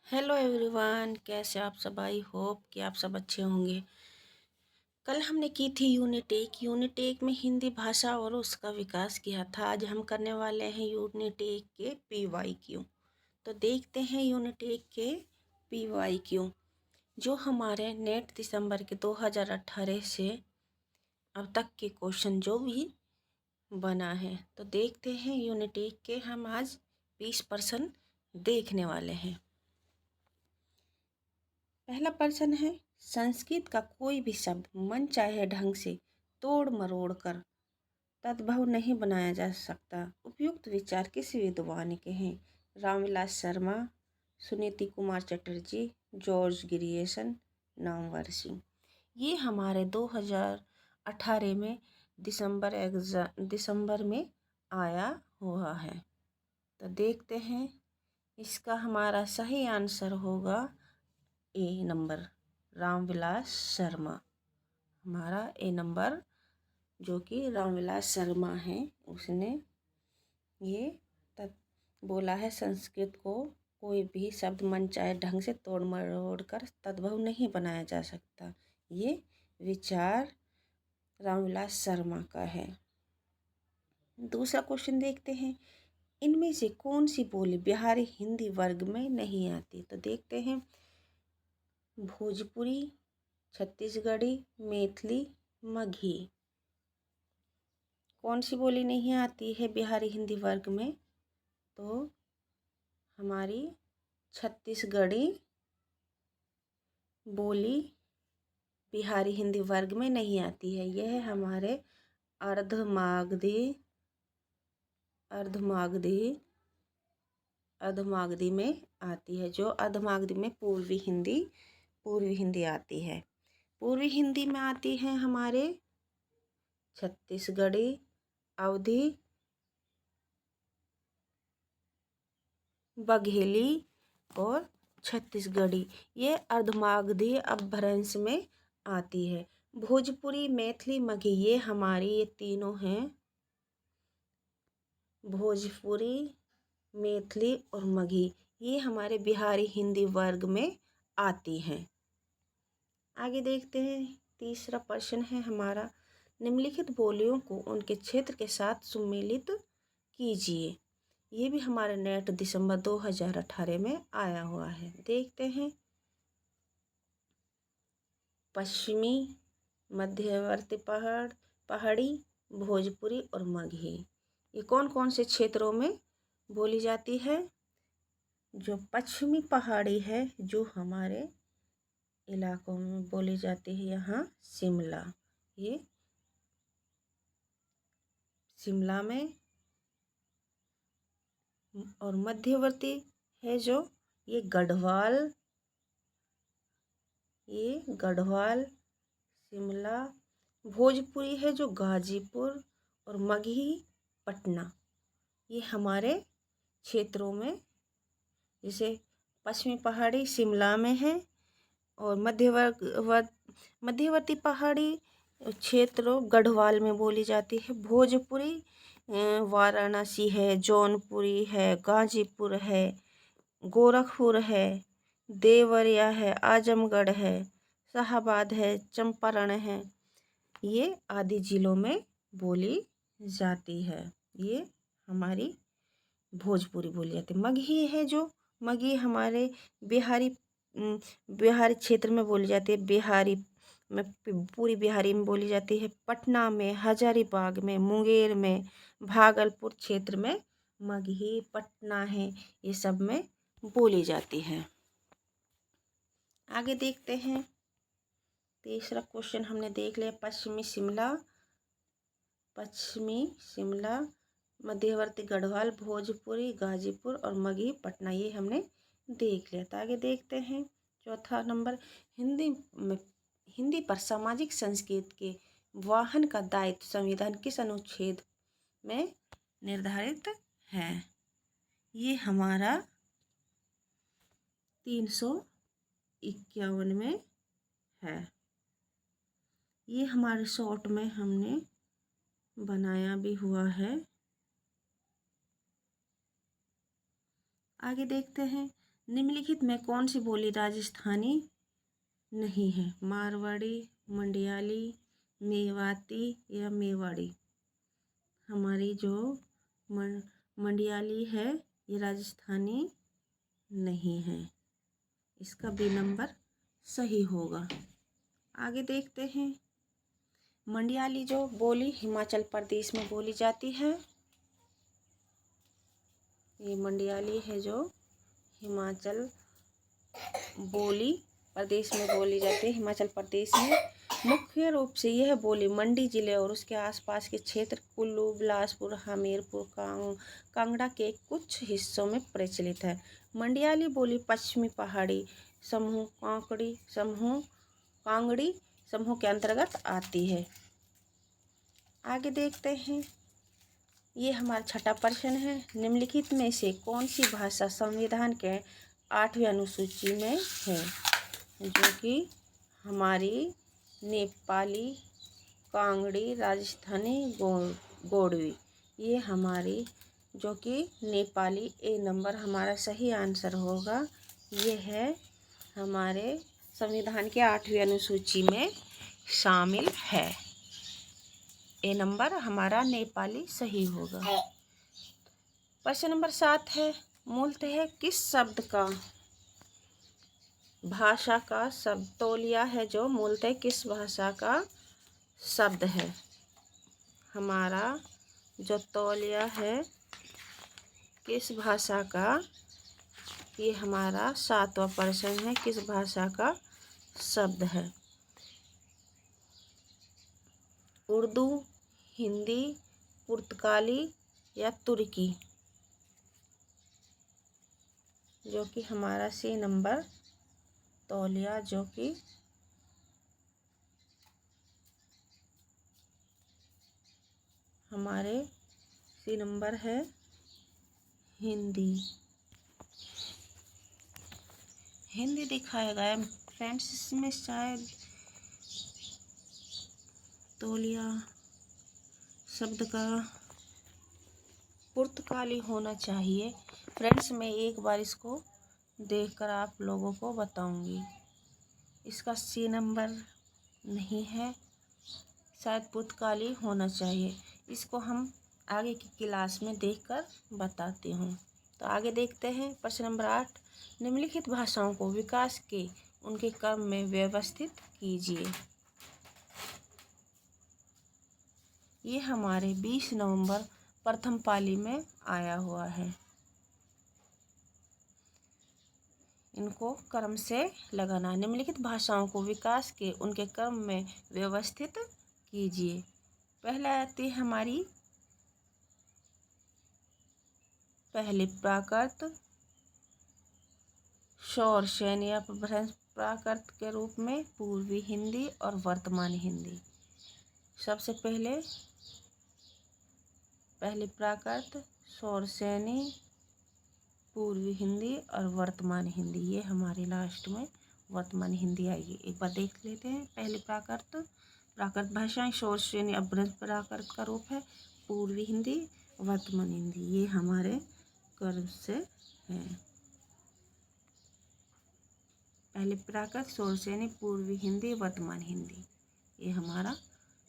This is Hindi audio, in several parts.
हेलो एवरीवन, कैसे आप सब। आई होप कि आप सब अच्छे होंगे। कल हमने की थी यूनिट 1 में हिंदी भाषा और उसका विकास किया था। आज हम करने वाले हैं यूनिट 1 के PYQ। तो देखते हैं यूनिट 1 के PYQ जो हमारे नेट दिसंबर के 2018 से अब तक के क्वेश्चन जो भी बना है। तो देखते हैं यूनिट 1 के हम आज 20% देखने वाले हैं। पहला प्रश्न है, संस्कृत का कोई भी शब्द मन चाहे ढंग से तोड़ मरोड़ कर तद्भव नहीं बनाया जा सकता। उपयुक्त विचार किस विद्वान के हैं? Ramvilas Sharma, Suniti Kumar Chatterjee, George Grierson, Namvar Singh. ये हमारे 2018 में दिसंबर में आया हुआ है। तो देखते हैं, इसका हमारा सही आंसर होगा ए नंबर, रामविलास शर्मा। हमारा ए नंबर जो कि रामविलास शर्मा है, उसने ये बोला है संस्कृत को कोई भी शब्द मन चाहे ढंग से तोड़ मरोड़ कर तद्भव नहीं बनाया जा सकता। ये विचार रामविलास शर्मा का है। दूसरा क्वेश्चन देखते हैं, इनमें से कौन सी बोली बिहारी हिंदी वर्ग में नहीं आती? तो देखते हैं, भोजपुरी, छत्तीसगढ़ी, मैथिली, मगही। कौन सी बोली नहीं आती है बिहारी हिंदी वर्ग में? तो हमारी छत्तीसगढ़ी बोली बिहारी हिंदी वर्ग में नहीं आती है। यह हमारे अर्धमागधी में आती है, जो अर्धमागधी में पूर्वी हिंदी आती है। पूर्वी हिंदी में आती है हमारे छत्तीसगढ़ी, अवधी, बघेली और छत्तीसगढ़ी। ये अर्धमागधी अपभ्रंश में आती है। भोजपुरी, मैथिली, मगही, ये हमारी ये तीनों हैं। भोजपुरी, मैथिली और मगही ये हमारे बिहारी हिंदी वर्ग में आती हैं। आगे देखते हैं, तीसरा प्रश्न है हमारा, निम्नलिखित बोलियों को उनके क्षेत्र के साथ सुमेलित कीजिए। ये भी हमारे नेट दिसंबर 2018 में आया हुआ है। देखते हैं, पश्चिमी, मध्यवर्ती पहाड़ी, भोजपुरी और मगही ये कौन कौन से क्षेत्रों में बोली जाती है? जो पश्चिमी पहाड़ी है, जो हमारे इलाकों में बोली जाती है, यहाँ शिमला, ये शिमला में। और मध्यवर्ती है जो ये गढ़वाल शिमला। भोजपुरी है जो गाजीपुर और मगही पटना। ये हमारे क्षेत्रों में, जैसे पश्चिमी पहाड़ी शिमला में है और मध्यवर्ती पहाड़ी क्षेत्र गढ़वाल में बोली जाती है। भोजपुरी वाराणसी है, जौनपुरी है, गाजीपुर है, गोरखपुर है, देवरिया है, आजमगढ़ है, शाहाबाद है, चंपारण है, ये आदि जिलों में बोली जाती है। ये हमारी भोजपुरी बोली जाती है। मगही है जो मगही हमारे बिहारी क्षेत्र में बोली जाती है। बिहारी में पूरी बिहारी में बोली जाती है। पटना में, हजारीबाग में, मुंगेर में, भागलपुर क्षेत्र में मगही, पटना है, ये सब में बोली जाती है। आगे देखते हैं, तीसरा क्वेश्चन हमने देख लिया, पश्चिमी शिमला, मध्यवर्ती गढ़वाल, भोजपुरी, गाजीपुर और मगही पटना, ये हमने देख लिया। तो आगे देखते हैं, चौथा नंबर, हिंदी पर सामाजिक संस्कृति के वाहन का दायित्व संविधान किस अनुच्छेद में निर्धारित है? ये हमारा 351 में है। ये हमारे शॉर्ट में हमने बनाया भी हुआ है। आगे देखते हैं, निम्नलिखित में कौन सी बोली राजस्थानी नहीं है? मारवाड़ी, मंडियाली, मेवाती या मेवाड़ी। हमारी जो मंडियाली है ये राजस्थानी नहीं है। इसका बी नंबर सही होगा। आगे देखते हैं। मंडियाली जो बोली हिमाचल प्रदेश में बोली जाती है। ये मंडियाली है जो हिमाचल बोली प्रदेश में बोली जाती है, हिमाचल प्रदेश में। मुख्य रूप से यह बोली मंडी जिले और उसके आसपास के क्षेत्र कुल्लू, बिलासपुर, हमीरपुर, कांगड़ा के कुछ हिस्सों में प्रचलित है। मंडियाली बोली पश्चिमी पहाड़ी समूह कांगड़ी समूह के अंतर्गत आती है। आगे देखते हैं। ये हमारा छठा प्रश्न है। निम्नलिखित में से कौन सी भाषा संविधान के 8वीं अनुसूची में है? जो कि हमारी नेपाली, कांगड़ी, राजस्थानी, गोंडवी। ये हमारी जो कि नेपाली ए नंबर हमारा सही आंसर होगा। ये है हमारे संविधान के 8वीं अनुसूची में शामिल है। ए नंबर हमारा नेपाली सही होगा। प्रश्न नंबर 7 है। मूलतः किस शब्द का भाषा का शब्द तौलिया है? जो मूलतः किस भाषा का शब्द है? हमारा जो तौलिया है किस भाषा का, ये हमारा 7वां प्रश्न है। किस भाषा का शब्द है? उर्दू, हिंदी, पुर्तगाली या तुर्की। जो कि हमारा सी नंबर तौलिया जो कि हमारे सी नंबर है हिंदी। हिंदी दिखाया गया फ्रेंड्स। इसमें शायद तौलिया शब्द का पुर्तगाली होना चाहिए। फ्रेंड्स मैं एक बार इसको देखकर आप लोगों को बताऊंगी। इसका सी नंबर नहीं है, शायद पुर्तगाली होना चाहिए। इसको हम आगे की क्लास में देखकर बताती हूँ। तो आगे देखते हैं। प्रश्न नंबर 8। निम्नलिखित भाषाओं को विकास के उनके क्रम में व्यवस्थित कीजिए। ये हमारे 20 नवंबर प्रथम पाली में आया हुआ है। इनको क्रम से लगाना। निम्नलिखित भाषाओं को विकास के उनके क्रम में व्यवस्थित कीजिए। पहला आती है हमारी पहले प्राकृत, शौरसेन या प्राकृत के रूप में पूर्वी हिंदी और वर्तमान हिंदी। सबसे पहले प्राकृत, शौरसेनी, पूर्वी हिंदी और वर्तमान हिंदी। ये हमारे लास्ट में वर्तमान हिंदी आएगी। एक बार देख लेते हैं। पहले प्राकृत भाषाएं, शौरसेनी अपभ्रंश प्राकृत का रूप है, पूर्वी हिंदी, वर्तमान हिंदी। ये हमारे क्रम से है। पहले प्राकृत, शौरसेनी, पूर्वी हिंदी, वर्तमान हिंदी। ये हमारा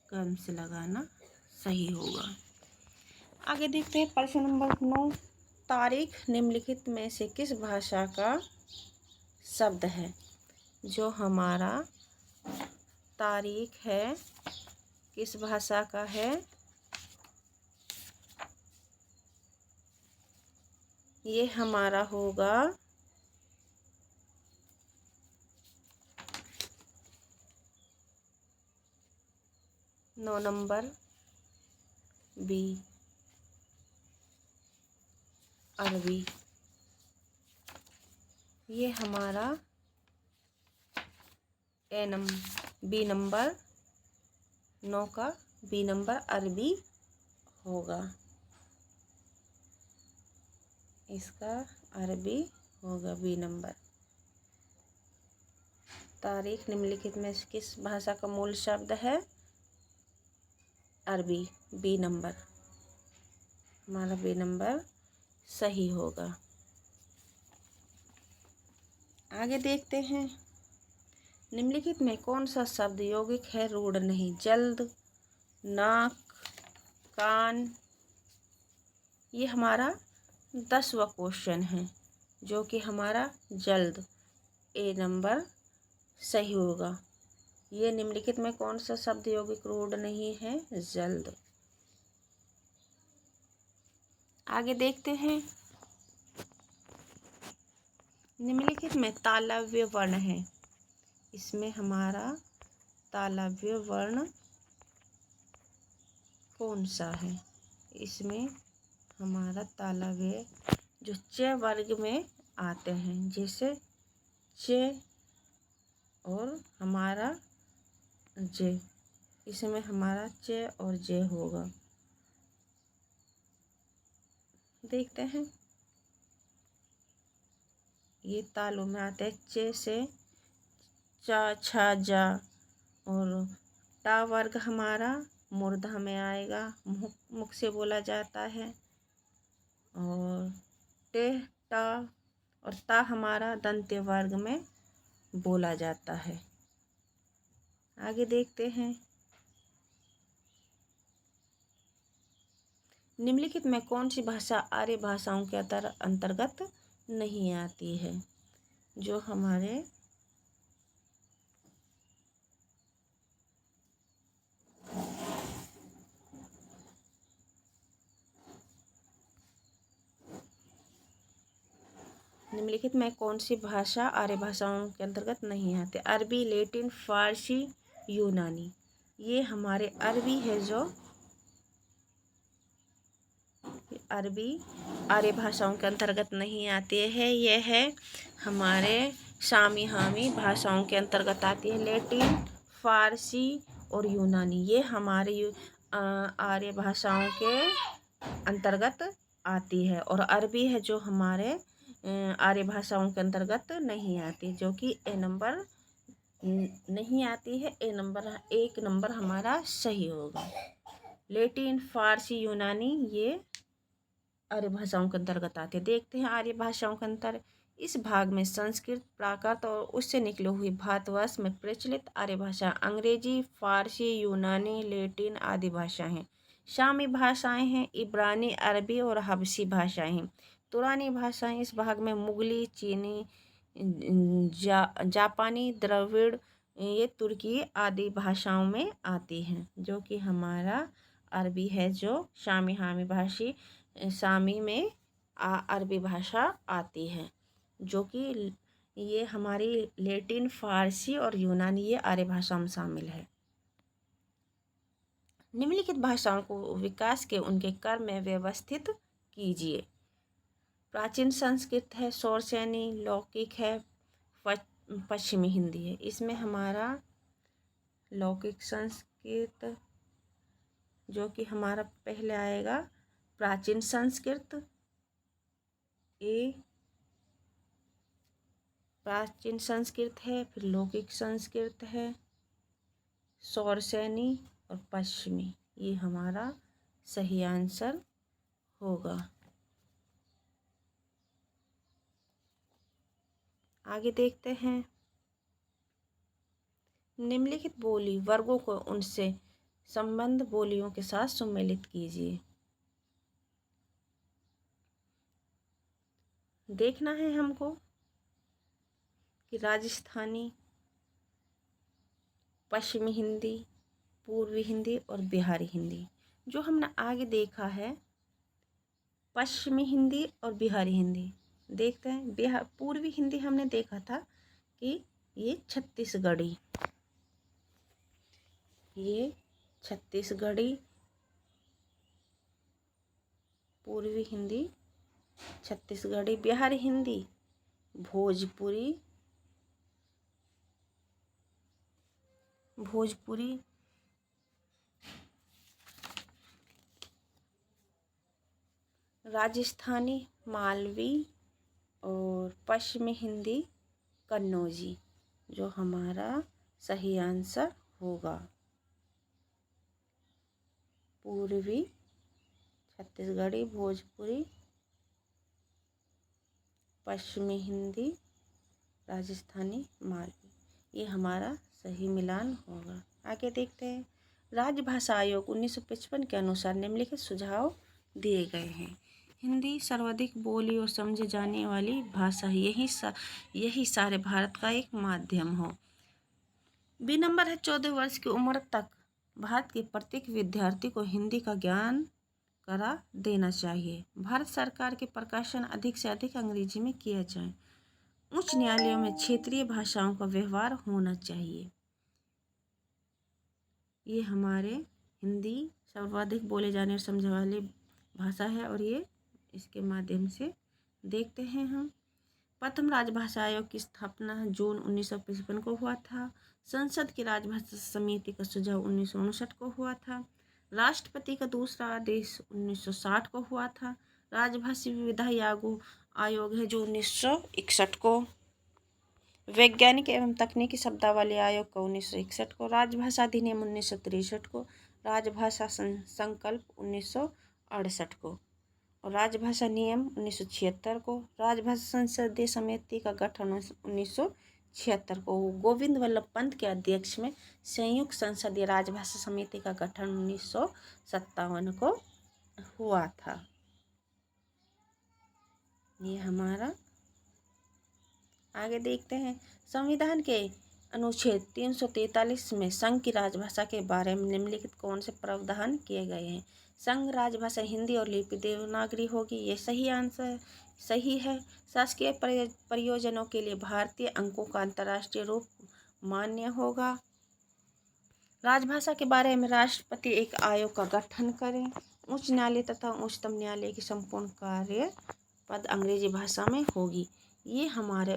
क्रम से लगाना सही होगा। आगे देखते हैं। प्रश्न नंबर 9। तारीख निम्नलिखित में से किस भाषा का शब्द है? जो हमारा तारीख है किस भाषा का है? ये हमारा होगा नौ नंबर बी, अरबी। ये हमारा बी नंबर 9 का बी नंबर अरबी होगा। इसका अरबी होगा बी नंबर। तारीख निम्नलिखित में किस भाषा का मूल शब्द है? अरबी, बी नंबर। हमारा बी नंबर सही होगा। आगे देखते हैं, निम्नलिखित में कौन सा शब्द यौगिक है रूढ़ नहीं? जल्द, नाक, कान। ये हमारा 10वां क्वेश्चन है, जो कि हमारा जल्द, ए नंबर सही होगा। ये निम्नलिखित में कौन सा शब्द यौगिक रूढ़ नहीं है? जल्द। आगे देखते हैं, निम्नलिखित में तालव्य वर्ण है, इसमें हमारा तालव्य वर्ण कौन सा है? इसमें हमारा तालव्य जो च वर्ग में आते हैं, जैसे च और हमारा जे, इसमें हमारा च और जे होगा। देखते हैं, ये तालों में आते हैं, च से चा, छा, जा, और टा वर्ग हमारा मूर्धा में आएगा, मुख से बोला जाता है, और टे, टा और ता हमारा दंत्य वर्ग में बोला जाता है। आगे देखते हैं, निम्नलिखित में कौन सी भाषा आर्य भाषाओं के अंतर्गत नहीं आती है? जो हमारे निम्नलिखित में कौन सी भाषा आर्य भाषाओं के अंतर्गत नहीं आती? अरबी, लैटिन, फारसी, यूनानी। ये हमारे अरबी है, जो अरबी आर्य भाषाओं के अंतर्गत नहीं आती है। यह है हमारे शामी हामी भाषाओं के अंतर्गत आती है। लैटिन, फारसी और यूनानी ये हमारे आर्य भाषाओं के अंतर्गत आती है, और अरबी है जो हमारे आर्य भाषाओं के अंतर्गत नहीं आती, जो कि ए नंबर नहीं आती है। एक नंबर हमारा सही होगा। लैटिन, फारसी, यूनानी ये आर्य भाषाओं के अंतर्गत आते हैं। देखते हैं आर्य भाषाओं के अंतर। इस भाग में संस्कृत, प्राकृत और उससे निकले हुए भारतवर्ष में प्रचलित आर्य भाषा अंग्रेजी, फारसी, यूनानी, लैटिन आदि भाषाएं हैं। शामी भाषाएं हैं, इब्रानी, अरबी और हबशी भाषाएं हैं। तुरानी भाषाएं इस भाग में मुगली, चीनी, जापानी, द्रविड़, ये तुर्की आदि भाषाओं में आती हैं, जो कि हमारा अरबी है, जो शामी हामी भाषी शामी में अरबी भाषा आती है, जो कि ये हमारी लैटिन, फारसी और यूनानी ये आर्य भाषा में शामिल है। निम्नलिखित भाषाओं को विकास के उनके क्रम में व्यवस्थित कीजिए। प्राचीन संस्कृत है, शौरसेनी, लौकिक है, पश्चिमी हिंदी है। इसमें हमारा लौकिक संस्कृत, जो कि हमारा पहले आएगा प्राचीन संस्कृत, प्राचीन संस्कृत है, फिर लौकिक संस्कृत है, शौरसेनी और पश्चिमी, ये हमारा सही आंसर होगा। आगे देखते हैं, निम्नलिखित बोली वर्गों को उनसे संबंध बोलियों के साथ सम्मिलित कीजिए। देखना है हमको कि राजस्थानी, पश्चिमी हिंदी, पूर्वी हिंदी और बिहारी हिंदी। जो हमने आगे देखा है पश्चिमी हिंदी और बिहारी हिंदी। देखते हैं पूर्वी हिंदी हमने देखा था कि ये छत्तीसगढ़ी, ये छत्तीसगढ़ी पूर्वी हिंदी छत्तीसगढ़ी। बिहारी हिंदी भोजपुरी, राजस्थानी मालवी और पश्चिमी हिंदी कन्नौजी, जो हमारा सही आंसर होगा। पूर्वी छत्तीसगढ़ी, भोजपुरी, पश्चिमी हिंदी राजस्थानी मालवी, ये हमारा सही मिलान होगा। आगे देखते हैं। राजभाषा आयोग 1955 के अनुसार निम्नलिखित सुझाव दिए गए हैं। हिंदी सर्वाधिक बोली और समझी जाने वाली भाषा है, यही सारे भारत का एक माध्यम हो। बी नंबर है 14 वर्ष की उम्र तक भारत के प्रत्येक विद्यार्थी को हिंदी का ज्ञान करा देना चाहिए। भारत सरकार के प्रकाशन अधिक से अधिक अंग्रेजी में किया जाए। उच्च न्यायालयों में क्षेत्रीय भाषाओं का व्यवहार होना चाहिए। ये हमारे हिंदी सर्वाधिक बोले जाने और समझने वाली भाषा है और ये इसके माध्यम से देखते हैं हम। प्रथम राजभाषा आयोग की स्थापना जून 1955 को हुआ था। संसद की राजभाषा समिति का सुझाव 1959 को हुआ था। राष्ट्रपति का दूसरा आदेश 1960 को हुआ था। राजभाषा विविधता आयोग है जो 1961 को। वैज्ञानिक एवं तकनीकी शब्दावली आयोग का 1961 को। राजभाषा अधिनियम 1963 को। राजभाषा संकल्प 1968 को और राजभाषा नियम 1976 को। राजभाषा संसदीय समिति का गठन 1976 को। गोविंद वल्लभ पंत के अध्यक्ष में संयुक्त संसदीय राजभाषा समिति का गठन 1957 को हुआ था। ये हमारा आगे देखते हैं। संविधान के अनुच्छेद 343 में संघ की राजभाषा के बारे में निम्नलिखित कौन से प्रावधान किए गए हैं। संघ राजभाषा हिंदी और लिपि देवनागरी होगी, ये सही आंसर सही है। शासकीय प्रयोजनों के लिए भारतीय अंकों का अंतर्राष्ट्रीय रूप मान्य होगा। राजभाषा के बारे में राष्ट्रपति एक आयोग का गठन करें। उच्च न्यायालय तथा उच्चतम न्यायालय की संपूर्ण कार्य पद अंग्रेजी भाषा में होगी। ये हमारे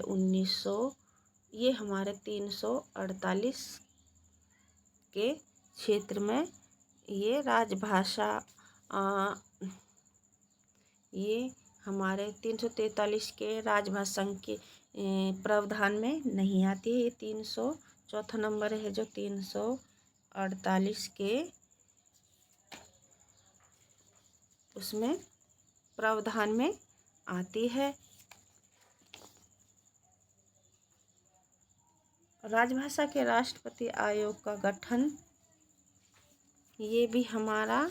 348 के क्षेत्र में ये राजभाषा ये हमारे 343 के राजभाषा संघ के प्रावधान में नहीं आती है। ये 300 चौथा नंबर है जो 348 के उसमें प्रावधान में आती है। राजभाषा के राष्ट्रपति आयोग का गठन, ये भी हमारा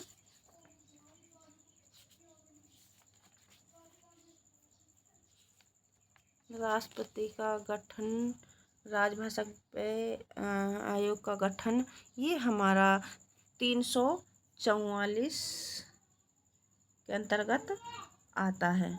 राष्ट्रपति का गठन, राजभाषा पे आयोग का गठन, ये हमारा 344 के अंतर्गत आता है,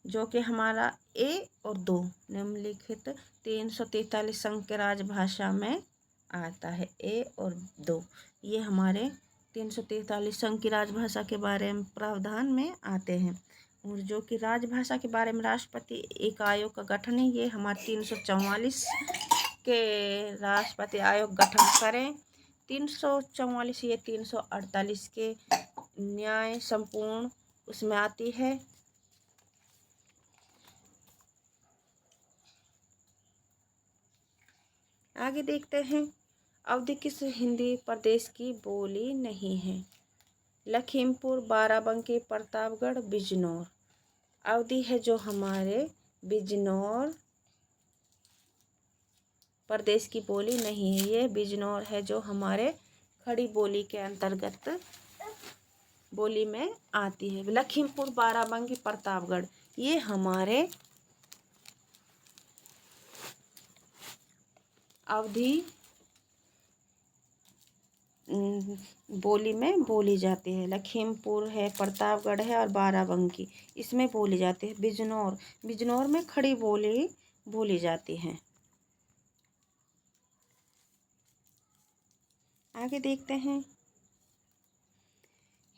जो कि हमारा ए और 2 निम्नलिखित 343 संघ के राजभाषा में आता है। ए और 2 ये हमारे 343 संघ की राजभाषा के बारे में प्रावधान में आते हैं। और जो कि राजभाषा के बारे में राष्ट्रपति एक आयोग का गठन है, ये हमारे 344 के राष्ट्रपति आयोग गठन करें। 344 ये 348 के न्याय संपूर्ण उसमें आती है। आगे देखते हैं। अवधि किस हिंदी प्रदेश की बोली नहीं है। लखीमपुर, बाराबंकी, प्रतापगढ़, बिजनौर। अवधि है जो हमारे बिजनौर प्रदेश की बोली नहीं है। ये बिजनौर है जो हमारे खड़ी बोली के अंतर्गत बोली में आती है। लखीमपुर, बाराबंकी, प्रतापगढ़ ये हमारे अवधि बोली में बोली जाती है। लखीमपुर है, प्रतापगढ़ है और बाराबंकी इसमें बोली जाती है। बिजनौर में खड़ी बोली बोली जाती है। आगे देखते हैं।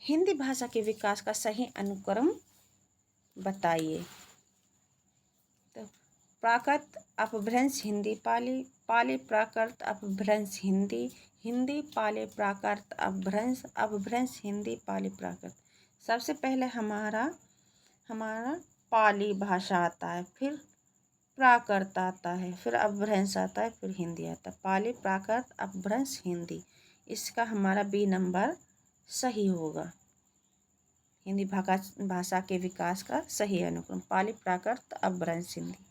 हिंदी भाषा के विकास का सही अनुक्रम बताइए। तो प्राकृत अपभ्रंश हिंदी, पाली, पाली प्राकृत अपभ्रंश हिंदी, हिंदी पाली प्राकृत अपभ्रंश, अपभ्रंश हिंदी पाली प्राकृत। सबसे पहले हमारा पाली भाषा आता है, फिर प्राकृत आता है, फिर अपभ्रंश आता है, फिर हिंदी आता है। पाली प्राकृत अपभ्रंश हिंदी, इसका हमारा बी नंबर सही होगा। हिंदी भाषा के विकास का सही अनुक्रम पाली प्राकृत अपभ्रंश हिंदी।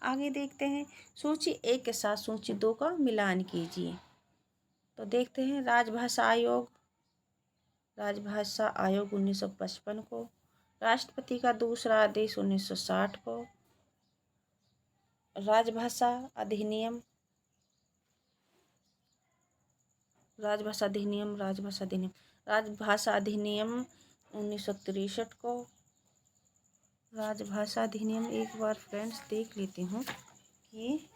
आगे देखते हैं, सूची 1 के साथ सूची 2 का मिलान कीजिए। तो देखते हैं, राजभाषा आयोग 1955 को, राष्ट्रपति का दूसरा आदेश 1960 को, राजभाषा अधिनियम 1963 को, राजभाषा अधिनियम एक बार फ्रेंड्स देख लेती हूँ कि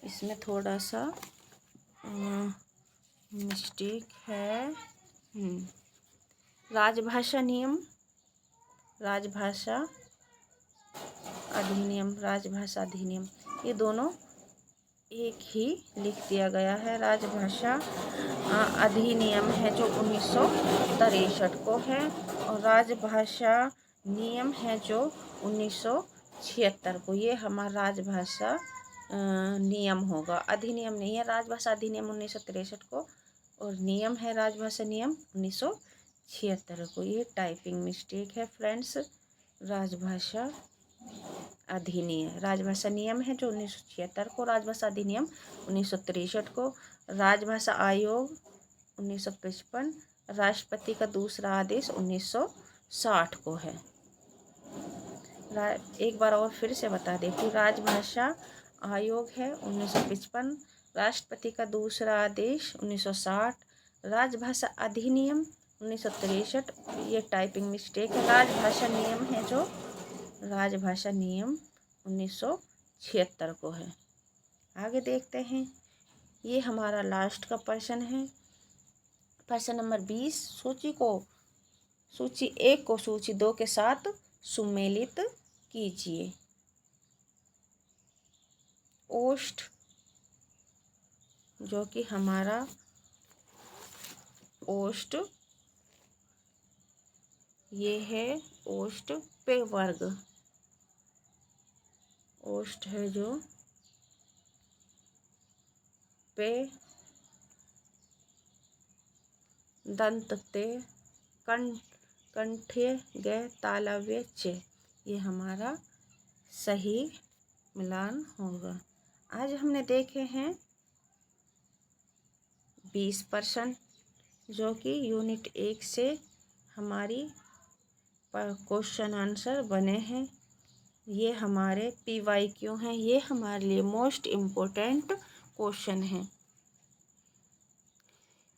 इसमें थोड़ा सा मिस्टेक है। राजभाषा अधिनियम ये दोनों एक ही लिख दिया गया है। राजभाषा अधिनियम है जो 1963 को है, और राजभाषा नियम है जो 1976 को। ये हमारा राजभाषा नियम होगा, अधिनियम नहीं है। राजभाषा अधिनियम 1963 को और नियम है राजभाषा नियम 1976 को। ये टाइपिंग मिस्टेक है फ्रेंड्स। राजभाषा नियम है जो 1976 को, राजभाषा अधिनियम 1963 को, राजभाषा आयोग 1955, राष्ट्रपति का दूसरा आदेश 1960 को है। एक बार और फिर से बता देती, राजभाषा आयोग है 1955, राष्ट्रपति का दूसरा आदेश 1960, राजभाषा अधिनियम 1963, ये टाइपिंग मिस्टेक है। राजभाषा नियम है जो राजभाषा नियम 1976 को है। आगे देखते हैं, ये हमारा लास्ट का प्रश्न है, प्रश्न नंबर 20। सूची 1 को सूची 2 के साथ सुमेलित कीजिए। ओष्ठ, जो कि हमारा ओष्ठ ये है, ओष्ठ पे वर्ग, ओष्ठ है जो पे दंत ते कंठ्य ग तालव्य च, ये हमारा सही मिलान होगा। आज हमने देखे हैं 20 प्रश्न जो कि यूनिट 1 से हमारी क्वेश्चन आंसर बने हैं। ये हमारे PYQ हैं, ये हमारे लिए मोस्ट इम्पोर्टेंट क्वेश्चन हैं।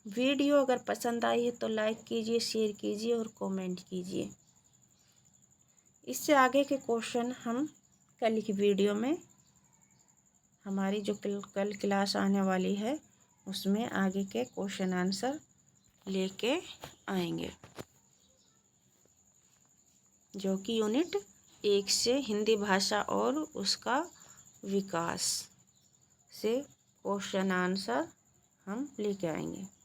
वीडियो अगर पसंद आई है तो लाइक कीजिए, शेयर कीजिए और कमेंट कीजिए। इससे आगे के क्वेश्चन हम कल की वीडियो में, हमारी जो कल क्लास आने वाली है उसमें आगे के क्वेश्चन आंसर लेके आएंगे, जो कि यूनिट 1 से हिंदी भाषा और उसका विकास से क्वेश्चन आंसर हम लेके आएंगे।